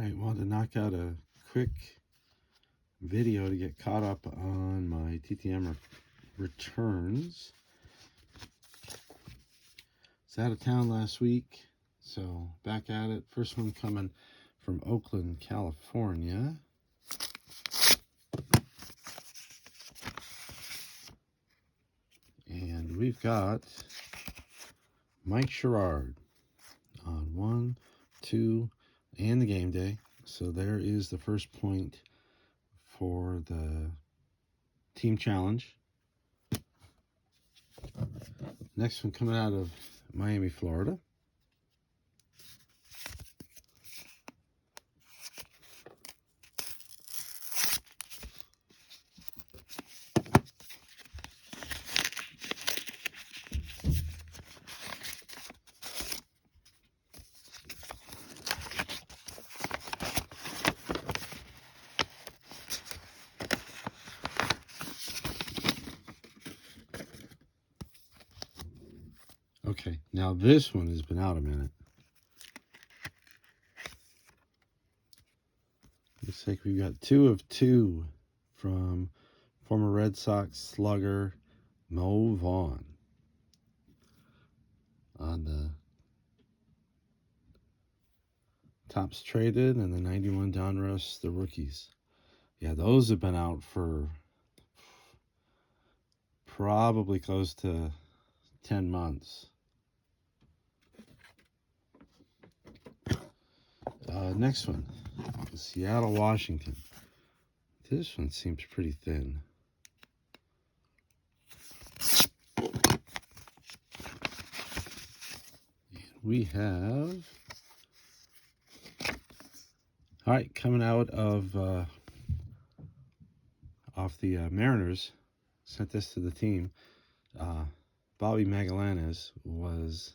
Alright, wanted to knock out a quick video to get caught up on my TTM returns. I was out of town last week, so back at it. First one coming from Oakland, California. And we've got Mike Sherrard on 1, 2, and the game day. So there is the first point for the team challenge. Next one coming out of Miami, Florida. Okay, now this one has been out a minute. Looks like we've got 2 of 2 from former Red Sox slugger Mo Vaughn on the tops traded, and the 91 Donruss, the rookies. Yeah, those have been out for probably close to 10 months. Next one, Seattle, Washington. This one seems pretty thin. And we have, all right, coming out of off the Mariners, sent this to the team. Bobby Magallanes was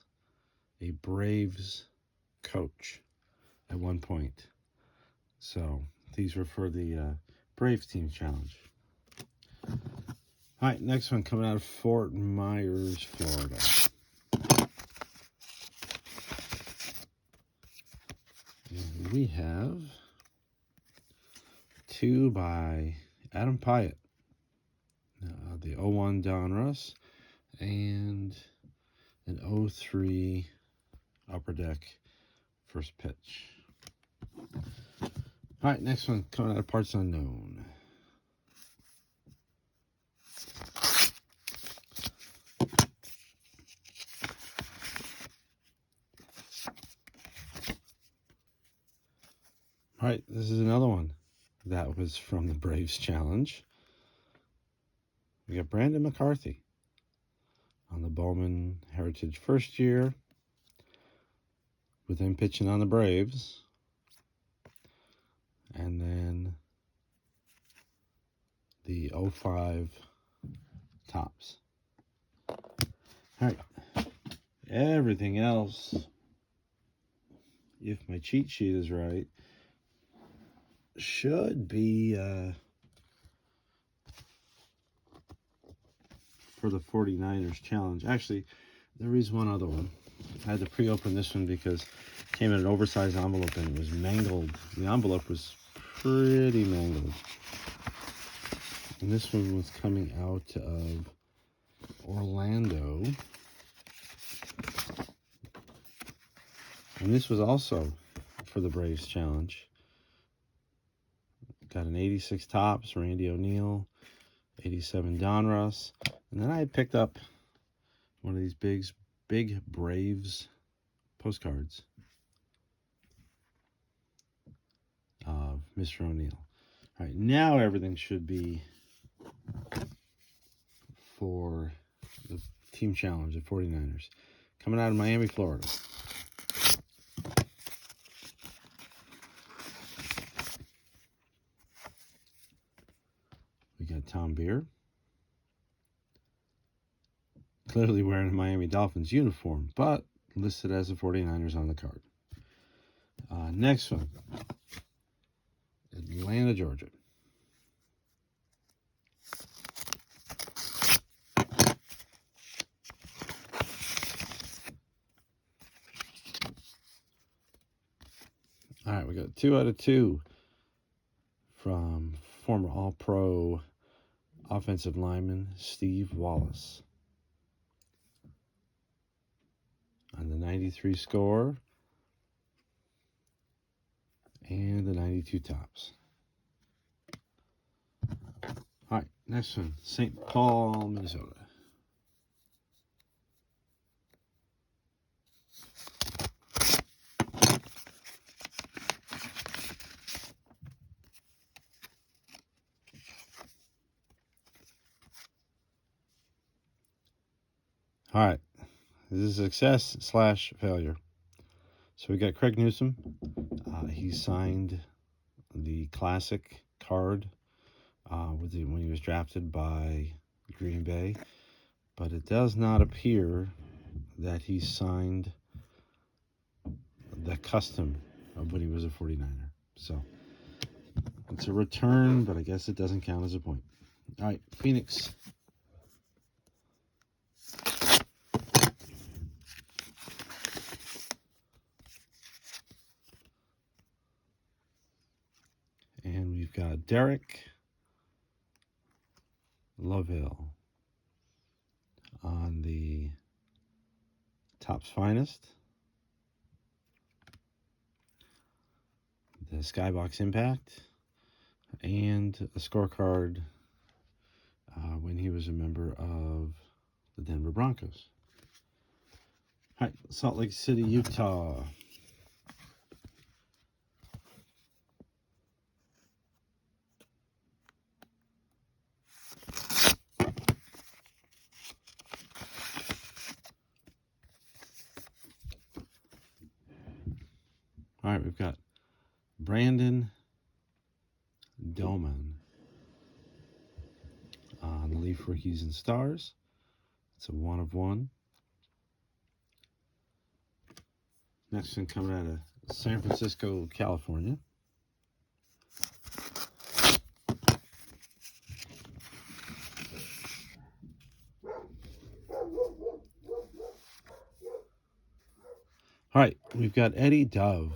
a Braves coach at one point. So these were for the Braves team challenge. All right, next one coming out of Fort Myers, Florida. And we have 2 by Adam Pyatt. The 01 Donruss and an 03 Upper Deck first pitch. All right, next one coming out of Parts Unknown. All right, this is another one that was from the Braves challenge. We got Brandon McCarthy on the Bowman Heritage first year, with him pitching on the Braves. And then the 05 tops. All right. Everything else, if my cheat sheet is right, should be for the 49ers challenge. Actually, there is one other one. I had to pre-open this one because it came in an oversized envelope and it was mangled. The envelope was pretty mangled. And this one was coming out of Orlando. And this was also for the Braves challenge. Got an 86 tops, Randy O'Neal, 87 Donruss. And then I picked up one of these big Braves postcards of Mr. O'Neal. All right, now everything should be for the team challenge at 49ers. Coming out of Miami, Florida. We got Tom Beer. Clearly wearing a Miami Dolphins uniform, but listed as the 49ers on the card. Next one, Atlanta, Georgia. All right, we got 2 out of 2 from former All-Pro offensive lineman Steve Wallace. On the 93 score and the 92 tops. All right, next one, St. Paul, Minnesota. All right, this is success / failure. So we got Craig Newsom. He signed the classic card when he was drafted by Green Bay, but it does not appear that he signed the custom of when he was a 49er. So it's a return, but I guess it doesn't count as a point. All right, Phoenix. And we've got Derek Lovell on the Topps Finest, the Skybox Impact, and a scorecard when he was a member of the Denver Broncos. All right, Salt Lake City, Utah. All right, we've got Brandon Doman on the Leaf Rookies and Stars. It's a 1 of 1. Next one coming out of San Francisco, California. All right, we've got Eddie Dove,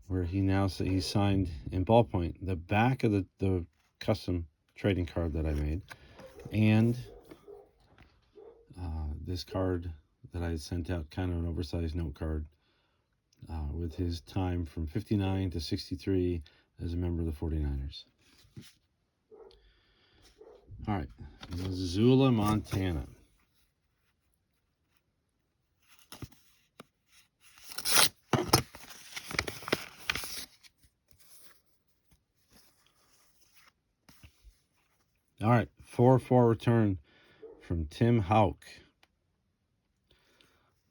where he signed in ballpoint the back of the custom trading card that I made, and this card that I sent out, kind of an oversized note card, with his time from 59 to 63 as a member of the 49ers. All right, Missoula, Montana. All right, 4-4 return from Tim Houck.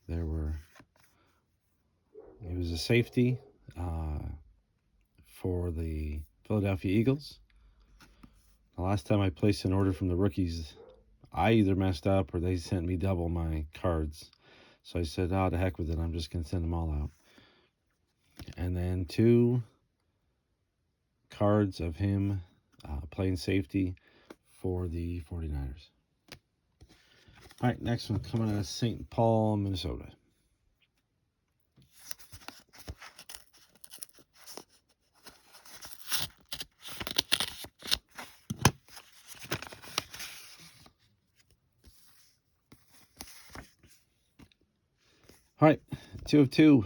He was a safety for the Philadelphia Eagles. The last time I placed an order from the rookies, I either messed up or they sent me double my cards. So I said, oh, the heck with it. I'm just going to send them all out. And then 2 cards of him playing safety for the 49ers. All right, next one coming out of St. Paul, Minnesota. All right, 2 of 2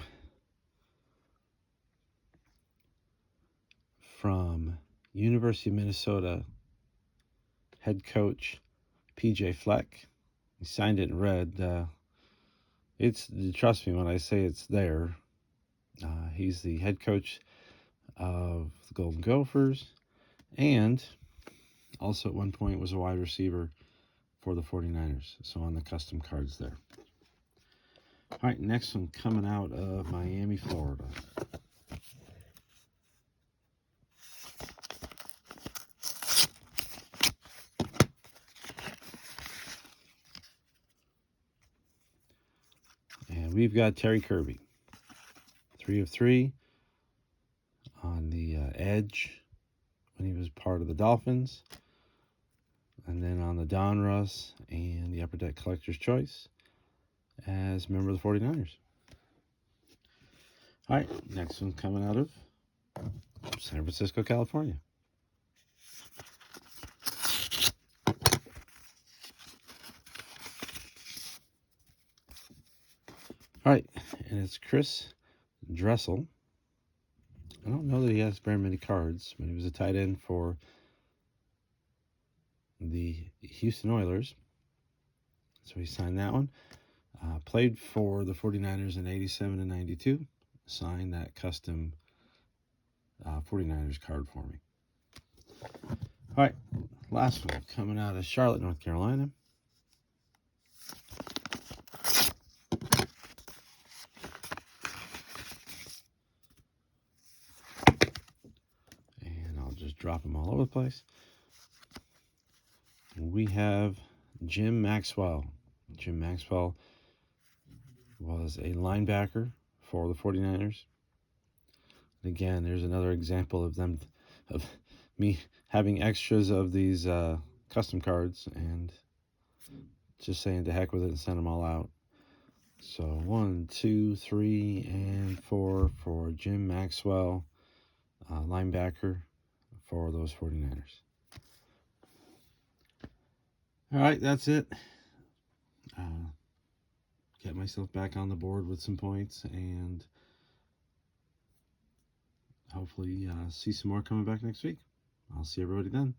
from University of Minnesota head coach PJ Fleck. He signed it in red. Trust me when I say it's there. He's the head coach of the Golden Gophers, and also at one point was a wide receiver for the 49ers. So on the custom cards there. All right, next one coming out of Miami, Florida. And we've got Terry Kirby. 3 of 3 on the edge when he was part of the Dolphins. And then on the Donruss and the Upper Deck Collector's Choice as member of the 49ers. All right, next one coming out of San Francisco, California. All right, and it's Chris Dressel. I don't know that he has very many cards, but he was a tight end for the Houston Oilers. So he signed that one. Played for the 49ers in 87 and 92. Signed that custom 49ers card for me. All right, last one coming out of Charlotte, North Carolina. And I'll just drop them all over the place. We have Jim Maxwell. Jim Maxwell was a linebacker for the 49ers. Again, there's another example of me having extras of these custom cards and just saying to heck with it and send them all out. So 1, 2, 3, and 4 for Jim Maxwell, linebacker for those 49ers. All right, that's it. Get myself back on the board with some points and hopefully see some more coming back next week. I'll see everybody then.